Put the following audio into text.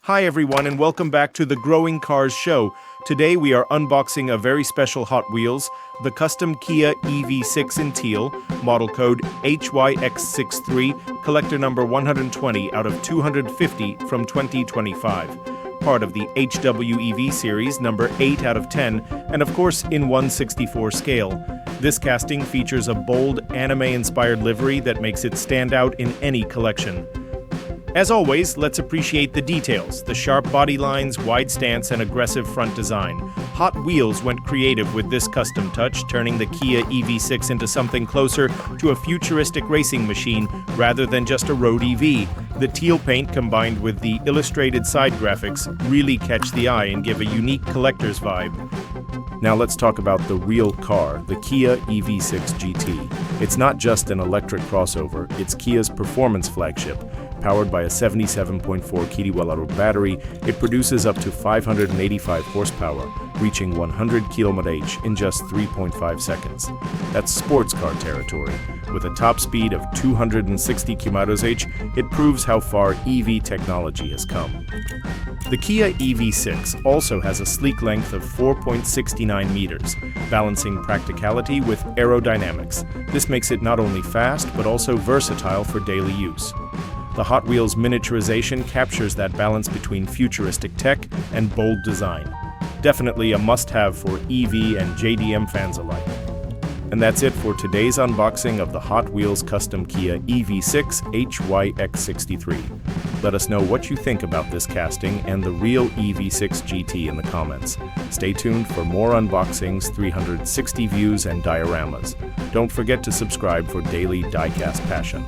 Hi everyone and welcome back to the Growing Cars Show. Today we are unboxing a very special Hot Wheels, the custom Kia EV6 in teal, model code HYX63, collector number 120 out of 250 from 2025. Part of the HWEV series, number 8 out of 10, and of course in 1/64 scale. This casting features a bold, anime-inspired livery that makes it stand out in any collection. As always, let's appreciate the details, the sharp body lines, wide stance, and aggressive front design. Hot Wheels went creative with this custom touch, turning the Kia EV6 into something closer to a futuristic racing machine rather than just a road EV. The teal paint combined with the illustrated side graphics really catch the eye and give a unique collector's vibe. Now let's talk about the real car, the Kia EV6 GT. It's not just an electric crossover, it's Kia's performance flagship. Powered by a 77.4 kWh battery, it produces up to 585 horsepower, reaching 100 km/h in just 3.5 seconds. That's sports car territory. With a top speed of 260 km/h, it proves how far EV technology has come. The Kia EV6 also has a sleek length of 4.69 meters, balancing practicality with aerodynamics. This makes it not only fast, but also versatile for daily use. The Hot Wheels miniaturization captures that balance between futuristic tech and bold design. Definitely a must-have for EV and JDM fans alike. And that's it for today's unboxing of the Hot Wheels custom Kia EV6 HYX63. Let us know what you think about this casting and the real EV6 GT in the comments. Stay tuned for more unboxings, 360 views, and dioramas. Don't forget to subscribe for daily Diecast passion.